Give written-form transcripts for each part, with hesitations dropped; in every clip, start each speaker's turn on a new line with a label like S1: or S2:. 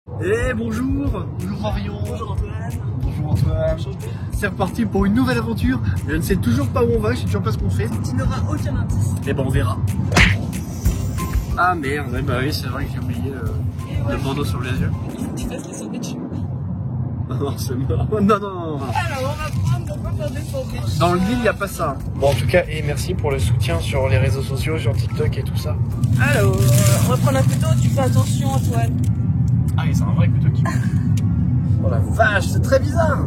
S1: Bonjour. Bonjour Marion.
S2: Bonjour Antoine.
S1: Bonjour Antoine. C'est reparti pour une nouvelle aventure. Je ne sais toujours pas où on va, je sais toujours pas ce qu'on fait.
S2: Tu n'auras aucun indice.
S1: Mais bon, on verra. Ah merde, ouais, bah oui, c'est vrai que j'ai oublié le bandeau sur les yeux.
S2: Il faut que tu fasses les sandwichs.
S1: Ah non, c'est mort. Non, non, non.
S2: Alors on va prendre pourquoi faire des sandwichs.
S1: Dans le guide, il n'y a pas ça. Bon, en tout cas, et merci pour le soutien sur les réseaux sociaux, sur TikTok et tout ça.
S2: Alors, on va prendre un couteau, tu fais attention Antoine.
S1: Ah oui, c'est un vrai couteau qui coupe. Oh la vache, c'est très bizarre.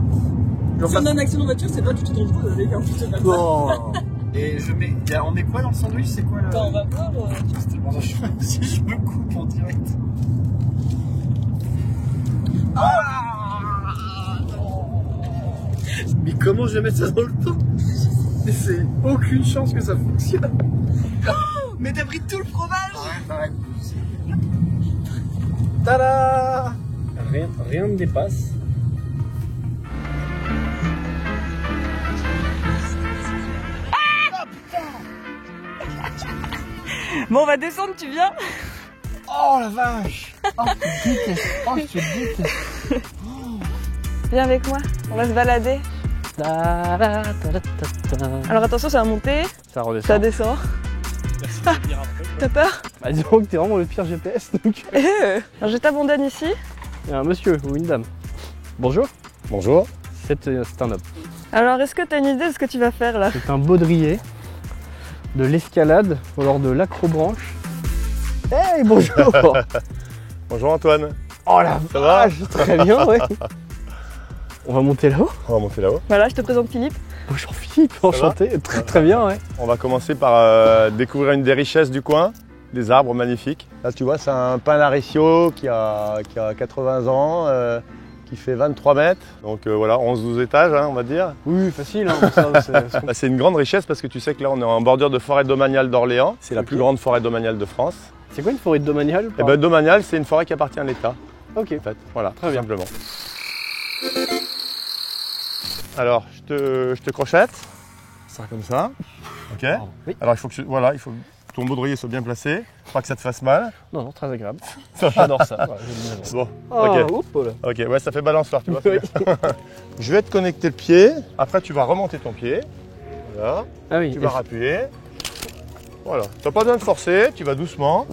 S2: Si on a un accident de voiture, c'est pas du tout dangereux avec un couteau comme ça.
S1: Bon. Et je mets. On met quoi dans le sandwich? C'est quoi le.
S2: Attends, on va voir.
S1: C'est tellement dangereux si je me coupe en direct. Mais comment je vais mettre ça dans le temps? Mais c'est aucune chance que ça fonctionne.
S2: Mais t'as pris tout le fromage.
S1: Arrête. Tada! Rien ne dépasse.
S2: Bon, on va descendre, tu viens?
S1: Oh la vache! Oh, je déteste! Oh, je déteste!
S2: Viens avec moi, on va se balader. Alors attention, ça va monter,
S3: Ça redescend.
S2: ça descend. T'as peur?
S3: Bah, disons que t'es vraiment le pire GPS. Donc...
S2: Alors je t'abandonne ici.
S3: Il y a un monsieur ou une dame. Bonjour.
S4: Bonjour.
S3: C'est un homme.
S2: Alors est-ce que t'as une idée de ce que tu vas faire là?
S3: C'est un baudrier, de l'escalade ou alors de l'acrobranche. Hey, bonjour.
S4: Bonjour Antoine.
S3: Oh la
S4: Ça va?
S3: vache, très bien, ouais. On va monter là-haut.
S4: On va monter là-haut.
S2: Voilà, je te présente Philippe.
S3: Bonjour Philippe, enchanté. Très bien, ouais.
S4: On va commencer par découvrir une des richesses du coin, des arbres magnifiques. Là tu vois, c'est un pin laricio qui a 80 ans, qui fait 23 mètres. Donc voilà, 11-12 étages, hein, on va dire.
S3: Oui, facile. Hein, ça,
S4: Bah, c'est une grande richesse parce que tu sais que là on est en bordure de forêt domaniale d'Orléans. C'est la plus grande forêt domaniale de France.
S3: c'est quoi une forêt domaniale?
S4: Et ben domaniale, c'est une forêt qui appartient à l'État.
S3: Ok.
S4: En fait, voilà,
S3: Très bien.
S4: simplement. Alors, je te crochette. Ça comme ça. Ok.
S3: Oui.
S4: Alors il faut que ton baudrier soit bien placé, pas que ça te fasse mal.
S3: Non, non, très agréable. J'adore ça. Voilà,
S4: Bon,
S3: oh,
S4: ok.
S3: oups, là.
S4: Ok, ouais, ça fait balançoire, tu vois.
S3: Oui.
S4: Je vais te connecter le pied. Après, tu vas remonter ton pied. Voilà.
S3: Ah oui.
S4: Tu vas rappuyer. Voilà. Tu n'as pas besoin de forcer, tu vas doucement.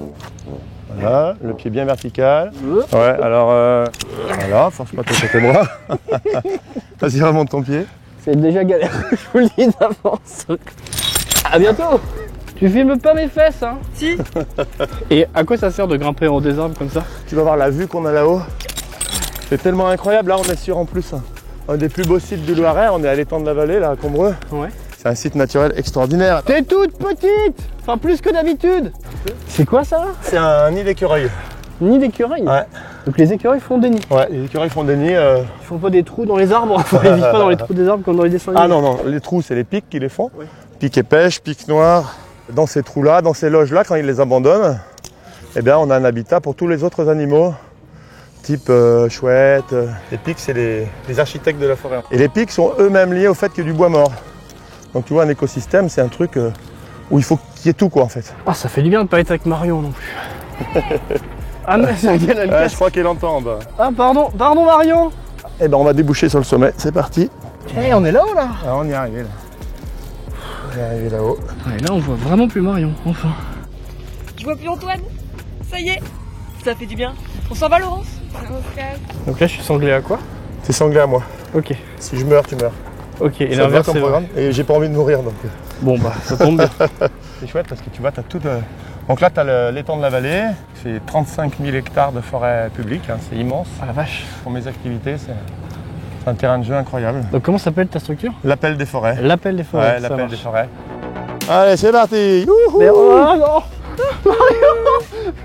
S4: Voilà, le pied bien vertical. Ouais, alors voilà, force pas trop sur tes bras. Vas-y, remonte ton pied.
S3: C'est déjà galère, je vous le dis d'avance. À bientôt. Tu filmes pas mes fesses, hein?
S2: Si.
S3: Et à quoi ça sert de grimper en des arbres comme ça?
S4: Tu vas voir la vue qu'on a là-haut. C'est tellement incroyable. Là, on est sur en plus un des plus beaux sites du Loiret. On est à l'étang de la Vallée, là, à Combreux.
S3: Ouais.
S4: C'est un site naturel extraordinaire.
S3: T'es toute petite. Enfin, plus que d'habitude. C'est quoi ça?
S4: C'est un nid d'écureuil.
S3: Nid d'écureuil.
S4: Ouais.
S3: Donc les écureuils font des nids.
S4: Ouais, les écureuils font des nids.
S3: Ils font pas des trous dans les arbres. Ils vivent pas dans les trous des arbres comme dans les dessins
S4: Ah
S3: animés.
S4: non, non, les trous, c'est les pics qui les font.
S3: Oui.
S4: Pics et pêche, pics noirs. Dans ces trous-là, dans ces loges-là, quand ils les abandonnent, eh bien, on a un habitat pour tous les autres animaux, type chouette. Les pics, c'est les architectes de la forêt. Et les pics sont eux-mêmes liés au fait qu'il y ait du bois mort. Donc tu vois, un écosystème, c'est un truc où il faut qu'il y ait tout, quoi, en fait.
S3: Ah, ça fait du bien de pas être avec Marion non plus. Ah mais c'est un gars, elle
S4: Ouais,
S3: casse.
S4: je crois qu'elle entend. Bah.
S3: Ah pardon Marion.
S4: Eh ben, on va déboucher sur le sommet. C'est parti.
S3: Eh, on est là-haut là.
S4: Ah, on y est arrivé là. On est arrivé là-haut.
S3: Ouais, là on voit vraiment plus Marion, enfin.
S2: Je vois plus Antoine. Ça y est. Ça fait du bien. On s'en va Laurence?
S3: Donc là je suis sanglé à quoi?
S4: C'est sanglé à moi.
S3: Ok.
S4: Si je meurs, tu meurs.
S3: Ok, et
S4: Ça te va
S3: l'inverse
S4: comme
S3: c'est vrai.
S4: programme. Et j'ai pas envie de mourir, donc.
S3: Bon bah ça tombe bien.
S4: C'est chouette parce que tu vois, tu as tout. Donc là, tu as l'étang de la Vallée. C'est 35 000 hectares de forêt publique. Hein, c'est immense.
S3: Ah la vache.
S4: Pour mes activités, c'est un terrain de jeu incroyable.
S3: Donc comment s'appelle ta structure?
S4: L'appel des forêts.
S3: L'appel des forêts.
S4: Ouais,
S3: ça
S4: l'appel
S3: marche.
S4: des forêts. Allez, c'est parti. Youhou.
S3: Mais oh non Marion.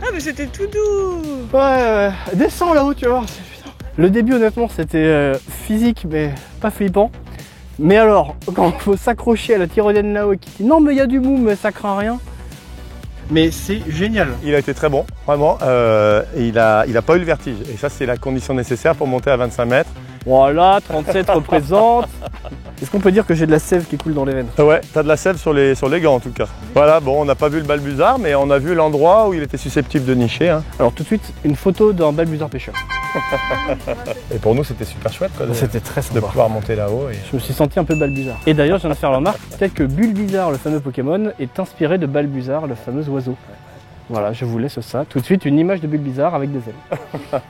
S2: Ah mais c'était tout doux.
S3: Ouais, descends là-haut, tu vas voir. Putain. Le début, honnêtement, c'était physique, mais pas flippant. Mais alors, quand il faut s'accrocher à la tyrolienne là-haut et qui dit non, mais il y a du mou, mais ça craint rien.
S1: Mais c'est génial.
S4: Il a été très bon, vraiment. Et il a pas eu le vertige. Et ça, c'est la condition nécessaire pour monter à 25 mètres.
S3: Voilà, 37 représente. Est-ce qu'on peut dire que j'ai de la sève qui coule dans les veines?
S4: Ouais, t'as de la sève sur les gants en tout cas. Voilà, bon, on n'a pas vu le balbuzard, mais on a vu l'endroit où il était susceptible de nicher. Hein.
S3: Alors tout de suite, une photo d'un balbuzard pêcheur.
S4: Et pour nous, c'était super chouette quoi,
S3: C'était très
S4: de
S3: sympa.
S4: pouvoir monter là-haut. Et...
S3: Je me suis senti un peu Balbuzard. Et d'ailleurs, je viens de faire la remarque, peut-être que Bulbizarre, le fameux Pokémon, est inspiré de Balbuzard, le fameux oiseau. Voilà, je vous laisse ça. Tout de suite, une image de Bulbizarre avec des ailes.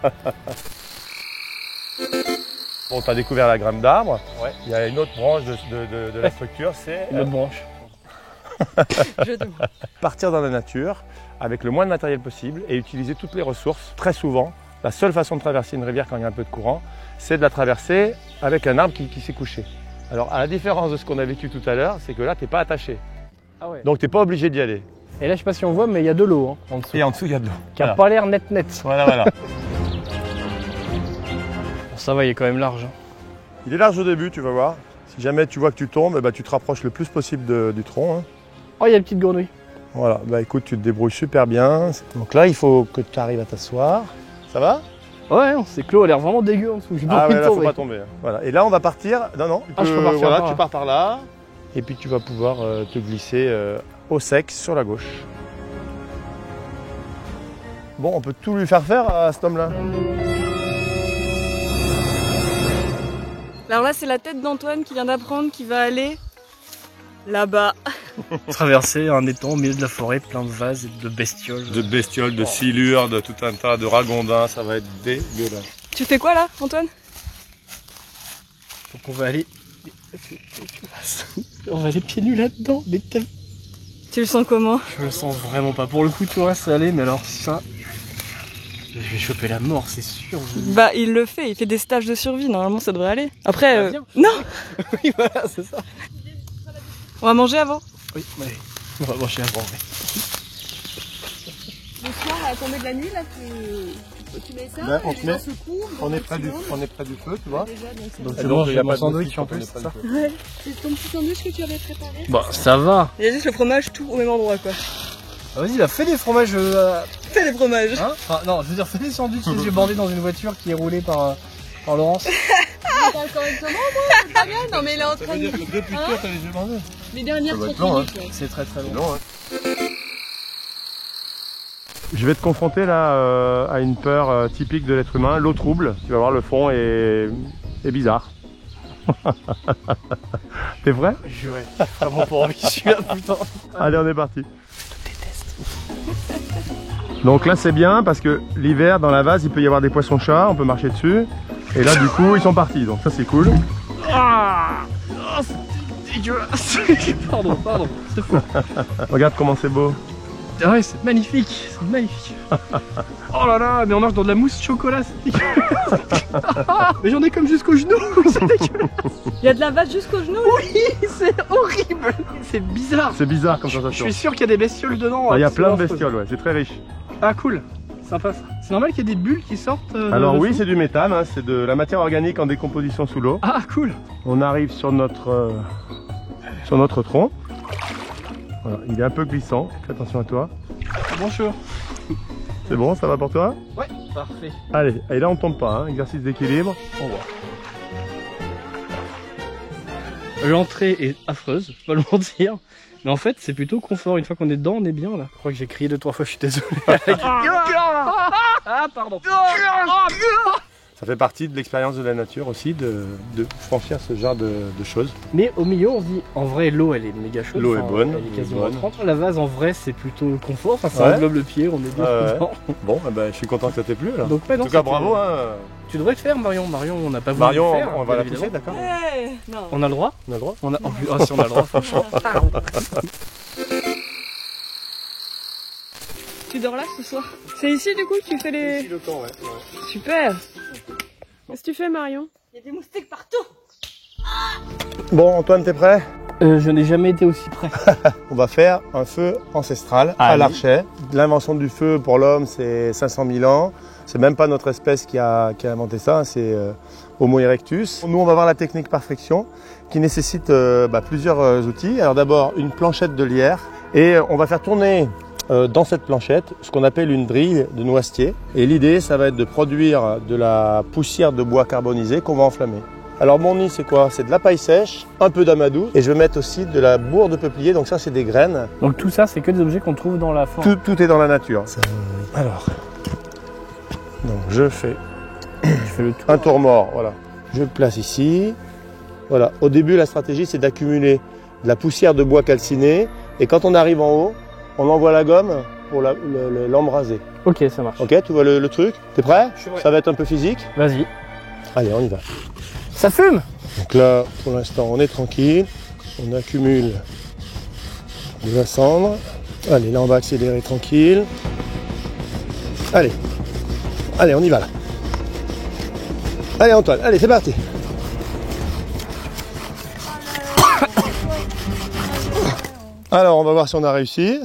S4: Bon, t'as découvert la graine d'arbre. Ouais. Il y a une autre branche de la structure, c'est
S3: Une autre branche.
S4: partir dans la nature avec le moins de matériel possible et utiliser toutes les ressources. Très souvent, la seule façon de traverser une rivière quand il y a un peu de courant, c'est de la traverser avec un arbre qui s'est couché. Alors, à la différence de ce qu'on a vécu tout à l'heure, c'est que là, t'es pas attaché.
S3: Ah ouais.
S4: Donc, t'es pas obligé d'y aller.
S3: Et là, je sais pas si on voit, mais il y a de l'eau hein, en dessous.
S4: Et en dessous, il y a de l'eau.
S3: Qui a pas l'air net.
S4: Voilà.
S3: Ça va, il est quand même large. Hein.
S4: Il est large au début, tu vas voir. Si jamais tu vois que tu tombes, eh ben, tu te rapproches le plus possible du tronc. Hein.
S3: Oh, il y a une petite grenouille.
S4: Voilà, bah écoute, tu te débrouilles super bien. Donc là, il faut que tu arrives à t'asseoir. Ça va?
S3: Ouais, c'est que l'eau a l'air vraiment dégueu en dessous. J'ai pas
S4: Ah
S3: envie
S4: ouais,
S3: de
S4: là, faut
S3: tomber.
S4: pas tomber. Voilà. Et là, on va partir. Non, tu
S3: je peux partir
S4: voilà,
S3: par là.
S4: tu pars par là. Et puis tu vas pouvoir te glisser au sec sur la gauche. Bon, on peut tout lui faire faire à cet homme-là.
S2: Alors là, c'est la tête d'Antoine qui vient d'apprendre qu'il va aller là-bas.
S3: Traverser un étang au milieu de la forêt, plein de vases et de bestioles.
S4: De bestioles, de silures, de tout un tas de ragondins, ça va être dégueulasse.
S2: Tu fais quoi là, Antoine?
S3: Donc on va aller... On va aller pieds nus là-dedans, mais
S2: Tu le sens comment?
S3: je le sens vraiment pas. Pour le coup, tout reste allé, mais alors ça... Je vais choper la mort, c'est sûr.
S2: Bah, il le fait, il fait des stages de survie, normalement ça devrait aller. Après,
S3: bien.
S2: non!
S3: Oui, voilà, c'est ça.
S2: On va manger avant?
S3: Oui, allez. On va manger avant, oui.
S2: Le soir, à tomber de la nuit, là, tu mets ça,
S4: Ben, on te met- On est près du feu, tu vois. Donc c'est bon, il n'y a pas de
S3: sandwich en
S4: quand on
S3: plus,
S4: est près
S3: c'est ça?
S4: du feu.
S2: Ouais, c'est ton petit sandwich que tu avais préparé.
S3: Bon, ça va.
S2: Il y a juste le fromage tout au même endroit, quoi.
S3: Ah, vas-y, là, fais des fromages...
S2: Fais les fromages.
S3: Hein enfin, non, je veux dire, fais des sandwichs les yeux bandés dans une voiture qui est roulée par Laurence.
S2: Tu parles correctement, moi? C'est pas bien. Non, mais il est en train de...
S4: que depuis
S2: Hein
S4: t'as les yeux bandés.
S2: Les dernières
S4: Ça va être
S2: 30
S4: long,
S2: minutes, ouais.
S3: C'est très très long.
S4: Non, Je vais te confronter là à une peur typique de l'être humain, l'eau trouble. Tu vas voir, le fond est bizarre. T'es vrai?
S3: Juré. Vraiment pas envie, je suis là, putain.
S4: Allez, on est parti. Donc là c'est bien parce que l'hiver dans la vase il peut y avoir des poissons-chats, on peut marcher dessus. Et là du coup ils sont partis, donc ça c'est cool.
S3: Ah, oh, c'est dégueulasse. Pardon, c'est fou.
S4: Regarde comment c'est beau.
S3: Ah ouais, c'est magnifique, c'est magnifique. Oh là là, mais on marche dans de la mousse chocolat, c'est dégueulasse. Mais j'en ai comme jusqu'au genou, c'est dégueulasse.
S2: Il y a de la vache jusqu'au genou, là.
S3: Oui, c'est horrible. C'est bizarre.
S4: C'est bizarre comme
S3: Je
S4: sensation.
S3: suis sûr qu'il y a des bestioles dedans.
S4: Il y a plein de
S3: absolument
S4: bestioles, ouais, c'est très riche.
S3: Ah cool, sympa ça. C'est normal qu'il y ait des bulles qui sortent
S4: Alors oui,
S3: dessous
S4: c'est du méthane, hein, c'est de la matière organique en décomposition sous l'eau.
S3: Ah cool.
S4: On arrive sur notre tronc. Voilà, il est un peu glissant, fais attention à toi.
S3: Bonjour.
S4: C'est bon, ça va pour toi?
S3: Ouais, parfait.
S4: Allez, et là on tombe pas, hein, exercice d'équilibre.
S3: Au revoir. L'entrée est affreuse, faut pas le mentir. Mais en fait, c'est plutôt confort. Une fois qu'on est dedans, on est bien là. Je crois que j'ai crié 2-3 fois, je suis désolé. Ah, pardon.
S4: Ça fait partie de l'expérience de la nature aussi, de franchir ce genre de choses.
S3: Mais au milieu, on se dit, en vrai, l'eau, elle est méga chaude.
S4: L'eau est bonne,
S3: Elle est quasiment
S4: bonne.
S3: 30. La vase, en vrai, c'est plutôt confort. Enfin, ça
S4: Ouais.
S3: englobe le pied, on est bien
S4: Ouais.
S3: dedans.
S4: Bon, eh ben, je suis content que ça t'ait plu là.
S3: Donc, ouais, non,
S4: en tout cas,
S3: c'était-
S4: bravo. Hein.
S3: Tu devrais le faire, Marion. Marion, on n'a pas voulu
S4: Marion,
S3: le faire.
S4: on va
S3: bien
S4: la
S3: évidemment.
S4: pousser, d'accord?
S2: Ouais, non.
S3: On a le droit
S4: On a le droit?
S3: on a... Oh, ah, si on a le droit, franchement.
S2: Tu dors là ce soir? C'est ici du coup que tu fais les...
S4: le camp, ouais.
S2: Super. Qu'est-ce que tu fais, Marion? Il y a des moustiques partout.
S4: Bon, Antoine, t'es prêt?
S3: Je n'ai jamais été aussi près.
S4: On va faire un feu ancestral à
S3: Allez.
S4: l'archet. L'invention du feu pour l'homme, c'est 500 000 ans. C'est même pas notre espèce qui a inventé ça, hein, c'est Homo erectus. Nous, on va voir la technique par friction qui nécessite plusieurs outils. Alors d'abord, une planchette de lierre et on va faire tourner dans cette planchette ce qu'on appelle une drille de noisetier. Et l'idée, ça va être de produire de la poussière de bois carbonisé qu'on va enflammer. Alors mon nid c'est quoi? C'est de la paille sèche, un peu d'amadou et je vais mettre aussi de la bourre de peuplier, donc ça c'est des graines.
S3: Donc tout ça, c'est que des objets qu'on trouve dans la forêt.
S4: Tout est dans la nature. Alors, donc je fais un tour mort, voilà. Je le place ici. Voilà, au début la stratégie c'est d'accumuler de la poussière de bois calciné et quand on arrive en haut, on envoie la gomme pour l'embraser.
S3: Ok, ça marche.
S4: Ok, tu vois le truc? T'es prêt?
S3: Ouais.
S4: Ça va être un peu physique.
S3: Vas-y.
S4: Allez, on y va.
S3: Ça fume!
S4: Donc là, pour l'instant, on est tranquille. On accumule de la cendre. Allez, là, on va accélérer tranquille. Allez. Allez, on y va là. Allez, Antoine, allez, c'est parti. Alors, on va voir si on a réussi.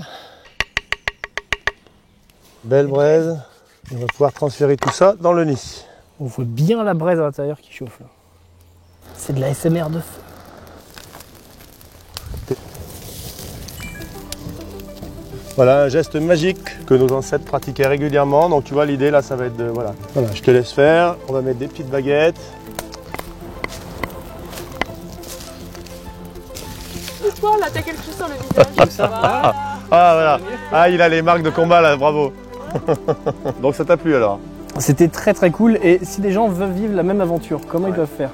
S4: Belle braise. On va pouvoir transférer tout ça dans le nid.
S3: On voit bien la braise à l'intérieur qui chauffe là. C'est de la SMR de feu.
S4: Voilà un geste magique que nos ancêtres pratiquaient régulièrement. Donc tu vois l'idée là ça va être de... Voilà, je te laisse faire. On va mettre des petites baguettes.
S2: Toi là, t'as quelque chose sur le visage. Ça va.
S4: Ah voilà. Ah il a les marques de combat là, bravo. Donc ça t'a plu alors?
S3: C'était très très cool. Et si des gens veulent vivre la même aventure, comment ils doivent faire?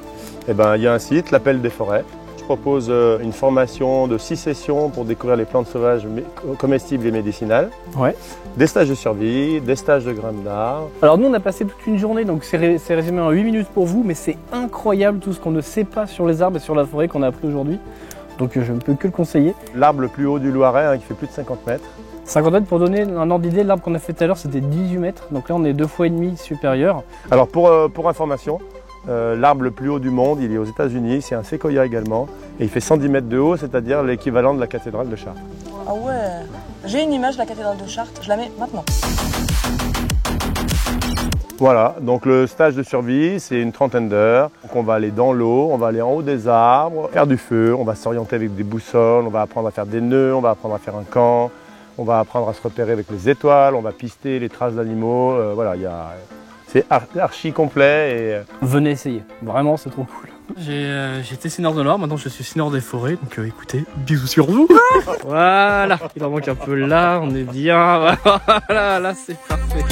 S4: Eh ben il y a un site, l'Appel des forêts. Je propose une formation de 6 sessions pour découvrir les plantes sauvages comestibles et médicinales.
S3: Ouais.
S4: Des stages de survie, des stages de grammes d'art.
S3: Alors nous on a passé toute une journée, donc c'est résumé en 8 minutes pour vous, mais c'est incroyable tout ce qu'on ne sait pas sur les arbres et sur la forêt qu'on a appris aujourd'hui. Donc je ne peux que le conseiller.
S4: L'arbre le plus haut du Loiret hein, qui fait plus de 50 mètres.
S3: 50 mètres pour donner un ordre d'idée, l'arbre qu'on a fait tout à l'heure c'était 18 mètres, donc là on est 2,5 fois supérieur.
S4: Alors pour information, l'arbre le plus haut du monde, il est aux États-Unis, c'est un séquoia également, et il fait 110 mètres de haut, c'est-à-dire l'équivalent de la cathédrale de Chartres.
S2: Ah ouais. J'ai une image de la cathédrale de Chartres, je la mets maintenant.
S4: Voilà, donc le stage de survie, c'est une trentaine d'heures. Donc on va aller dans l'eau, on va aller en haut des arbres, faire du feu, on va s'orienter avec des boussoles, on va apprendre à faire des nœuds, on va apprendre à faire un camp, on va apprendre à se repérer avec les étoiles, on va pister les traces d'animaux, voilà, c'est archi complet. Et...
S3: Venez essayer, vraiment c'est trop cool. J'ai été Seigneur de l'Or, maintenant je suis Seigneur des Forêts, donc écoutez, bisous sur vous. Voilà, il en manque un peu là, on est bien, voilà, là c'est parfait.